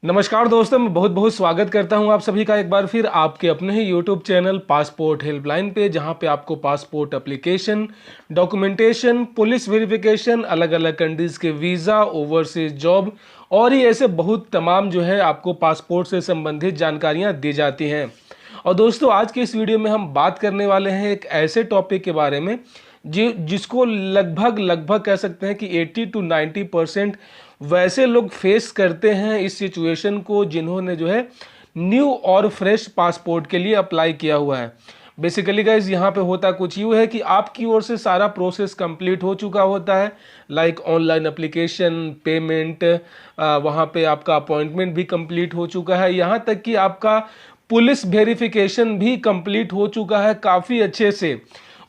नमस्कार दोस्तों, मैं बहुत बहुत स्वागत करता हूं आप सभी का एक बार फिर आपके अपने ही यूट्यूब चैनल पासपोर्ट हेल्पलाइन पे, जहां पे आपको passport application, documentation, police verification, अलग अलग कंट्रीज के वीज़ा, ओवरसीज जॉब और ही ऐसे बहुत तमाम जो है आपको पासपोर्ट से संबंधित जानकारियां दी जाती हैं। और दोस्तों, आज के इस वीडियो में हम बात करने वाले हैं एक ऐसे टॉपिक के बारे में जिसको लगभग लगभग कह सकते हैं कि 80 to 90% वैसे लोग फेस करते हैं इस सिचुएशन को जिन्होंने जो है न्यू और फ्रेश पासपोर्ट के लिए अप्लाई किया हुआ है। बेसिकली गाइज यहाँ पे होता कुछ यूँ है कि आपकी ओर से सारा प्रोसेस कंप्लीट हो चुका होता है, लाइक ऑनलाइन एप्लीकेशन, पेमेंट, वहाँ पे आपका अपॉइंटमेंट भी कंप्लीट हो चुका है, यहाँ तक कि आपका पुलिस वेरिफिकेशन भी कंप्लीट हो चुका है काफ़ी अच्छे से।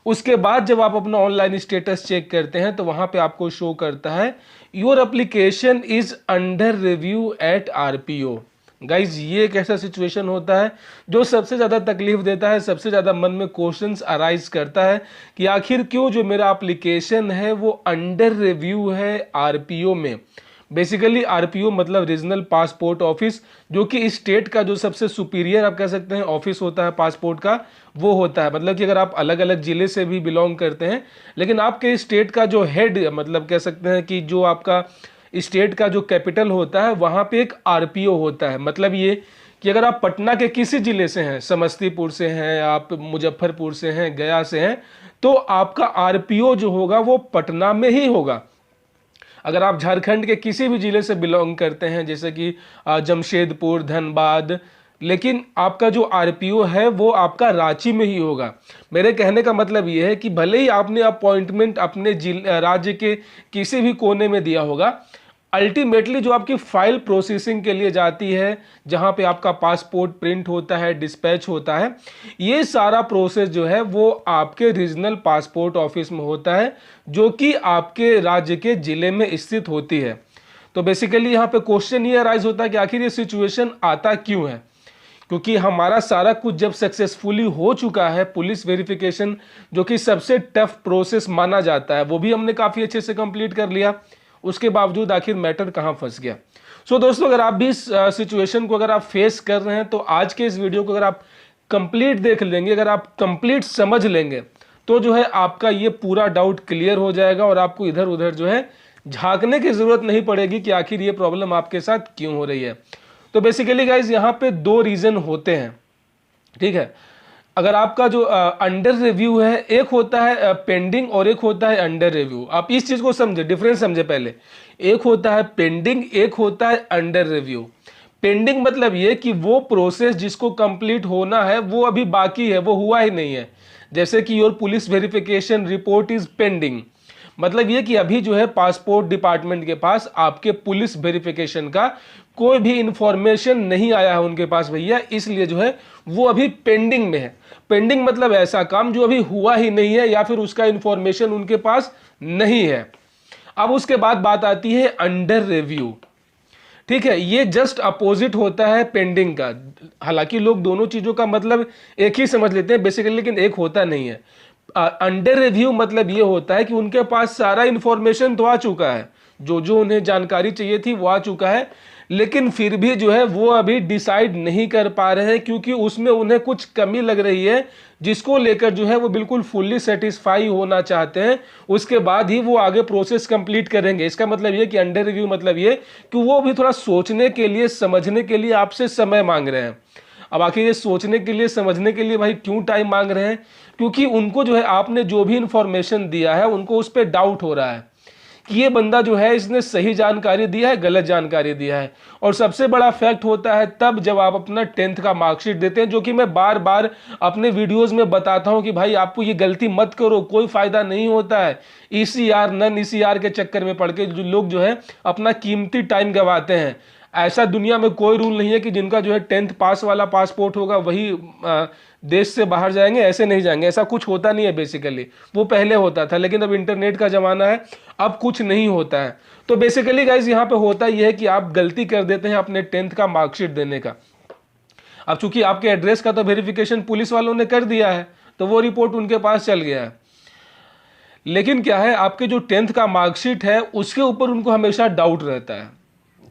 उसके बाद जब आप अपना ऑनलाइन स्टेटस चेक करते हैं तो वहाँ पे आपको शो करता है your application is under review at RPO. Guys, ये एक ऐसा सिचुएशन होता है जो सबसे ज़्यादा तकलीफ देता है, सबसे ज़्यादा मन में क्वेश्चंस अराइज करता है कि आखिर क्यों जो मेरा एप्लीकेशन है वो अंडर रिव्यू है आरपीओ में। बेसिकली आरपीओ मतलब रीजनल पासपोर्ट ऑफिस, जो कि स्टेट का जो सबसे सुपीरियर आप कह सकते हैं ऑफिस होता है पासपोर्ट का, वो होता है। मतलब कि अगर आप अलग अलग जिले से भी बिलोंग करते हैं, लेकिन आपके स्टेट का जो हेड मतलब कह सकते हैं कि जो आपका स्टेट का जो कैपिटल होता है वहाँ पे एक आरपीओ होता है। मतलब ये कि अगर आप पटना के किसी जिले से हैं, समस्तीपुर से हैं, आप मुजफ्फरपुर से हैं, गया से हैं, तो आपका आरपीओ जो होगा वो पटना में ही होगा। अगर आप झारखंड के किसी भी जिले से बिलोंग करते हैं, जैसे कि जमशेदपुर, धनबाद, लेकिन आपका जो आरपीओ है वो आपका रांची में ही होगा। मेरे कहने का मतलब ये है कि भले ही आपने अपॉइंटमेंट अपने राज्य के किसी भी कोने में दिया होगा, अल्टीमेटली जो आपकी फाइल प्रोसेसिंग के लिए जाती है, जहां पे आपका पासपोर्ट प्रिंट होता है, डिस्पैच होता है, ये सारा प्रोसेस जो है वो आपके रीजनल पासपोर्ट ऑफिस में होता है, जो कि आपके राज्य के जिले में स्थित होती है। तो बेसिकली यहाँ पे क्वेश्चन ये अराइज होता है कि आखिर ये सिचुएशन आता क्यों है। क्योंकि हमारा सारा कुछ जब सक्सेसफुली हो चुका है, पुलिस वेरिफिकेशन जो कि सबसे टफ प्रोसेस माना जाता है, वो भी हमने काफ़ी अच्छे से कंप्लीट कर लिया, उसके बावजूद आखिर मैटर कहाँ फंस गया। सो दोस्तों, अगर आप भी इस सिचुएशन को अगर आप फेस कर रहे हैं तो आज के इस वीडियो को अगर आप कंप्लीट देख लेंगे, अगर आप कंप्लीट समझ लेंगे, तो जो है आपका ये पूरा डाउट क्लियर हो जाएगा और आपको इधर उधर जो है झांकने की जरूरत नहीं पड़ेगी कि आखिर ये प्रॉब्लम आपके साथ क्यों हो रही है। तो बेसिकली गाइज यहाँ पे दो रीजन होते हैं, ठीक है। अगर आपका जो अंडर रिव्यू है, एक होता है पेंडिंग और एक होता है अंडर रिव्यू। आप इस चीज को समझे, डिफरेंस समझे पहले। एक होता है पेंडिंग, एक होता है अंडर रिव्यू। पेंडिंग मतलब ये कि वो प्रोसेस जिसको कंप्लीट होना है वो अभी बाकी है, वो हुआ ही नहीं है। जैसे कि your police verification report is pending, मतलब ये कि अभी जो है पासपोर्ट डिपार्टमेंट के पास आपके पुलिस वेरिफिकेशन का कोई भी इंफॉर्मेशन नहीं आया है उनके पास भैया, इसलिए जो है वो अभी पेंडिंग में है। पेंडिंग मतलब ऐसा काम जो अभी हुआ ही नहीं है या फिर उसका इंफॉर्मेशन उनके पास नहीं है। अब उसके बाद बात आती है अंडर रिव्यू, ठीक है। ये जस्ट अपोजिट होता है पेंडिंग का। हालांकि लोग दोनों चीजों का मतलब एक ही समझ लेते हैं बेसिकली, लेकिन एक होता नहीं है। अंडर रिव्यू मतलब ये होता है कि उनके पास सारा इंफॉर्मेशन तो आ चुका है, जो जो उन्हें जानकारी चाहिए थी वो आ चुका है, लेकिन फिर भी जो है वो अभी डिसाइड नहीं कर पा रहे हैं, क्योंकि उसमें उन्हें कुछ कमी लग रही है, जिसको लेकर जो है वो बिल्कुल फुल्ली सेटिस्फाई होना चाहते हैं। उसके बाद ही वो आगे प्रोसेस कंप्लीट करेंगे। इसका मतलब ये कि अंडर रिव्यू मतलब ये कि वो भी थोड़ा सोचने के लिए, समझने के लिए आपसे समय मांग रहे हैं। अब आखिर ये सोचने के लिए, समझने के लिए भाई क्यों टाइम मांग रहे हैं? क्योंकि उनको जो है आपने जो भी इंफॉर्मेशन दिया है उनको उस पर डाउट हो रहा है कि ये बंदा जो है इसने सही जानकारी दिया है, गलत जानकारी दिया है। और सबसे बड़ा फैक्ट होता है तब जब आप अपना 10th का मार्कशीट देते हैं, जो कि मैं बार बार अपने वीडियोस में बताता हूं कि भाई आपको ये गलती मत करो, कोई फायदा नहीं होता है। ईसीआर, नन ईसीआर के चक्कर में पड़ के जो लोग जो है अपना कीमती टाइम गंवाते हैं। ऐसा दुनिया में कोई रूल नहीं है कि जिनका जो है 10th पास वाला पासपोर्ट होगा वही देश से बाहर जाएंगे, ऐसे नहीं जाएंगे, ऐसा कुछ होता नहीं है। बेसिकली वो पहले होता था, लेकिन अब इंटरनेट का जमाना है, अब कुछ नहीं होता है। तो बेसिकली गाइज यहाँ पे होता यह है कि आप गलती कर देते हैं अपने 10th का मार्कशीट देने का। अब चूंकि आपके एड्रेस का तो वेरिफिकेशन पुलिस वालों ने कर दिया है, तो वो रिपोर्ट उनके पास चल गया है, लेकिन क्या है आपके जो 10th का मार्कशीट है उसके ऊपर उनको हमेशा डाउट रहता है,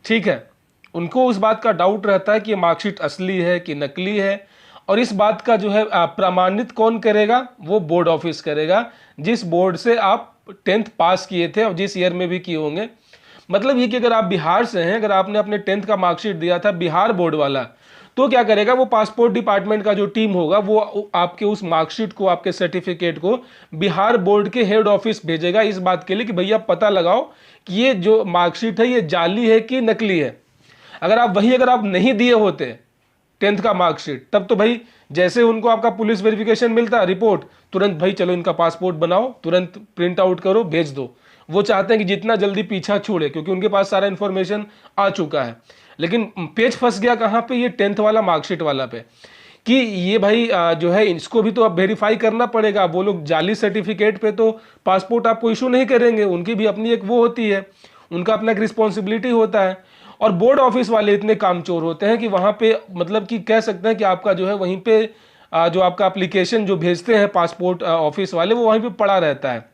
ठीक है। उनको उस बात का डाउट रहता है कि ये मार्कशीट असली है कि नकली है, और इस बात का जो है प्रमाणित कौन करेगा, वो बोर्ड ऑफिस करेगा, जिस बोर्ड से आप 10th पास किए थे और जिस ईयर में भी किए होंगे। मतलब ये कि अगर आप बिहार से हैं, अगर आपने अपने 10th का मार्कशीट दिया था बिहार बोर्ड वाला, तो क्या करेगा, वो पासपोर्ट डिपार्टमेंट का जो टीम होगा वो आपके उस मार्कशीट को, आपके सर्टिफिकेट को बिहार बोर्ड के हेड ऑफिस भेजेगा, इस बात के लिए कि भैया पता लगाओ कि ये जो मार्कशीट है ये जाली है कि नकली है। अगर आप नहीं दिए होते 10th का मार्कशीट, तब तो भाई जैसे उनको आपका पुलिस वेरिफिकेशन मिलता रिपोर्ट, तुरंत भाई चलो इनका पासपोर्ट बनाओ, तुरंत प्रिंट आउट करो, भेज दो। वो चाहते हैं कि जितना जल्दी पीछा छोड़े, क्योंकि उनके पास सारा इंफॉर्मेशन आ चुका है। लेकिन पेज फंस गया कहाँ पे, ये 10th वाला मार्कशीट वाला पे, कि ये भाई जो है इसको भी तो अब वेरीफाई करना पड़ेगा। वो लोग जाली सर्टिफिकेट पे तो पासपोर्ट आपको इशू नहीं करेंगे, उनकी भी अपनी एक वो होती है, उनका अपना एक रिस्पॉन्सिबिलिटी होता है। और बोर्ड ऑफिस वाले इतने कामचोर होते हैं कि वहाँ पे मतलब कि कह सकते हैं कि आपका जो है वहीं पे जो आपका एप्लीकेशन जो भेजते हैं पासपोर्ट ऑफिस वाले, वो वहीं पे पड़ा रहता है।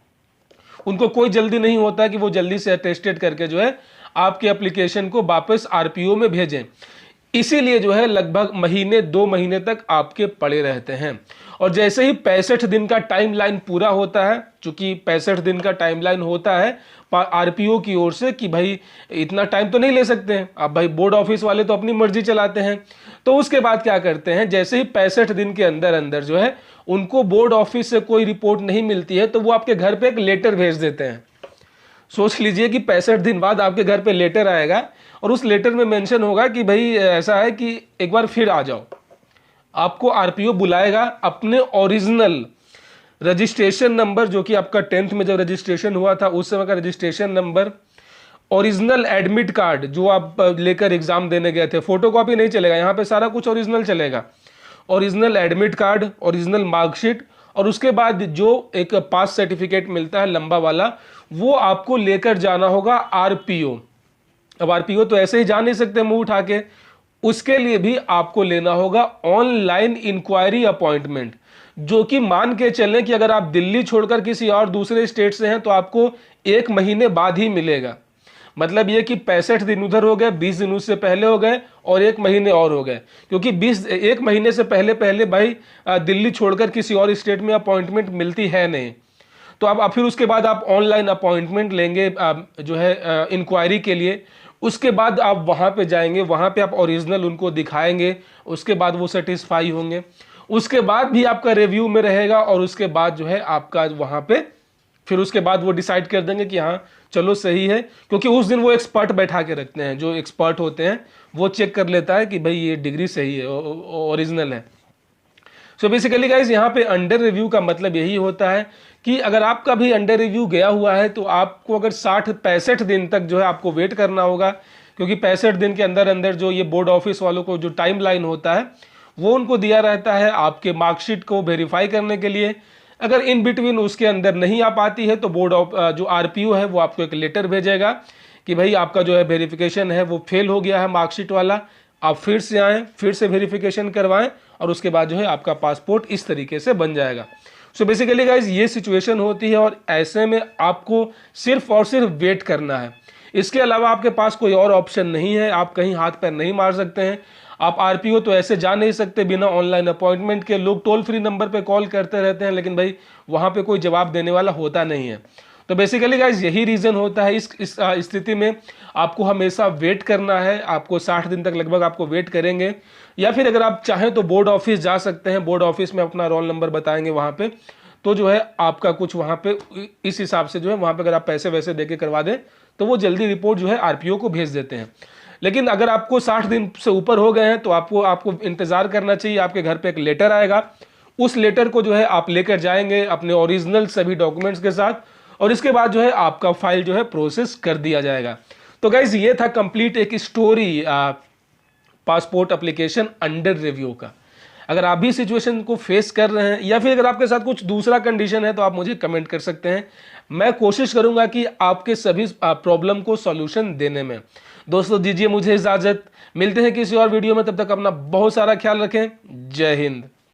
उनको कोई जल्दी नहीं होता कि वो जल्दी से अटेस्टेड करके जो है आपके एप्लीकेशन को वापस आरपीओ में भेजें। इसीलिए जो है लगभग महीने 2 महीने तक आपके पड़े रहते हैं। और जैसे ही 65 दिन का टाइमलाइन पूरा होता है, चूंकि 65 दिन का टाइमलाइन होता है आरपीओ की ओर से कि भाई इतना टाइम तो नहीं ले सकते हैं, अब भाई बोर्ड ऑफिस वाले तो अपनी मर्जी चलाते हैं, तो उसके बाद क्या करते हैं, जैसे ही 65 दिन के अंदर अंदर जो है उनको बोर्ड ऑफिस से कोई रिपोर्ट नहीं मिलती है, तो वो आपके घर पे एक लेटर भेज देते हैं। सोच लीजिए कि 65 दिन बाद आपके घर पे लेटर आएगा और उस लेटर में मेंशन होगा कि भाई ऐसा है कि एक बार फिर आ जाओ। आपको आरपीओ बुलाएगा अपने ओरिजिनल रजिस्ट्रेशन नंबर, जो कि आपका 10th में जब रजिस्ट्रेशन हुआ था उस समय का registration number, original admit card जो आप लेकर एग्जाम देने गए थे, फोटो कॉपी नहीं चलेगा, यहाँ पे सारा कुछ ओरिजिनल चलेगा, original admit card, original marksheet, और उसके बाद जो एक पास सर्टिफिकेट मिलता है लंबा वाला, वो आपको लेकर जाना होगा आरपीओ। अब आरपीओ तो ऐसे ही जा नहीं सकते मुंह उठा के, उसके लिए भी आपको लेना होगा ऑनलाइन इंक्वायरी अपॉइंटमेंट, जो कि मान के चलें कि अगर आप दिल्ली छोड़कर किसी और दूसरे स्टेट से हैं तो आपको 1 महीने बाद ही मिलेगा। मतलब ये कि 65 दिन उधर हो गए, 20 दिन उससे पहले हो गए और 1 महीने और हो गए, क्योंकि 1 महीने से पहले पहले भाई दिल्ली छोड़कर किसी और स्टेट में अपॉइंटमेंट मिलती है नहीं। तो अब फिर उसके बाद आप ऑनलाइन अपॉइंटमेंट लेंगे जो है इंक्वायरी के लिए, उसके बाद आप वहाँ पे जाएंगे, वहाँ पे आप ओरिजिनल उनको दिखाएंगे, उसके बाद वो सेटिस्फाई होंगे, उसके बाद भी आपका रिव्यू में रहेगा, और उसके बाद जो है आपका वहाँ पे फिर उसके बाद वो डिसाइड कर देंगे कि हाँ चलो सही है, क्योंकि उस दिन वो एक्सपर्ट बैठा के रखते हैं, जो एक्सपर्ट होते हैं वो चेक कर लेता है कि भाई ये डिग्री सही है, ओरिजिनल है। सो बेसिकली गाइज यहाँ पे अंडर रिव्यू का मतलब यही होता है कि अगर आपका भी अंडर रिव्यू गया हुआ है तो आपको अगर 65 दिन तक जो है आपको वेट करना होगा, क्योंकि 65 दिन के अंदर अंदर जो ये बोर्ड ऑफिस वालों को जो टाइम लाइन होता है वो उनको दिया रहता है आपके मार्कशीट को वेरीफाई करने के लिए। अगर इन बिटवीन उसके अंदर नहीं आ पाती है तो बोर्ड ऑफ जो आरपीओ है वो आपको एक लेटर भेजेगा कि भाई आपका जो है वेरिफिकेशन है वो फेल हो गया है मार्कशीट वाला, आप फिर से आएँ, फिर से वेरिफिकेशन करवाएं, और उसके बाद जो है आपका पासपोर्ट इस तरीके से बन जाएगा। सो बेसिकली गाइज ये सिचुएशन होती है, और ऐसे में आपको सिर्फ और सिर्फ वेट करना है। इसके अलावा आपके पास कोई और ऑप्शन नहीं है, आप कहीं हाथ पैर नहीं मार सकते हैं। आप आरपीओ तो ऐसे जा नहीं सकते बिना ऑनलाइन अपॉइंटमेंट के। लोग टोल फ्री नंबर पे कॉल करते रहते हैं, लेकिन भाई वहाँ पे कोई जवाब देने वाला होता नहीं है। तो बेसिकली गाइज यही रीज़न होता है। इस स्थिति में आपको हमेशा वेट करना है, आपको 60 दिन तक लगभग आपको वेट करेंगे, या फिर अगर आप चाहें तो बोर्ड ऑफिस जा सकते हैं, बोर्ड ऑफिस में अपना रोल नंबर बताएंगे वहाँ पे, तो जो है आपका कुछ वहाँ पे इस हिसाब से जो है वहाँ पे अगर आप पैसे वैसे दे के करवा दें तो वो जल्दी रिपोर्ट जो है आरपीओ को भेज देते हैं। लेकिन अगर आपको 60 दिन से ऊपर हो गए हैं तो आपको इंतज़ार करना चाहिए। आपके घर पे एक लेटर आएगा, उस लेटर को जो है आप लेकर जाएंगे अपने ओरिजिनल सभी डॉक्यूमेंट्स के साथ, और इसके बाद जो है आपका फाइल जो है प्रोसेस कर दिया जाएगा। तो गाइज ये था कंप्लीट एक story passport application under review का। अगर आप भी सिचुएशन को फेस कर रहे हैं, या फिर अगर आपके साथ कुछ दूसरा कंडीशन है, तो आप मुझे कमेंट कर सकते हैं। मैं कोशिश करूंगा कि आपके सभी प्रॉब्लम को सॉल्यूशन देने में। दोस्तों दीजिए मुझे इजाजत, मिलते हैं किसी और वीडियो में, तब तक अपना बहुत सारा ख्याल रखें। जय हिंद।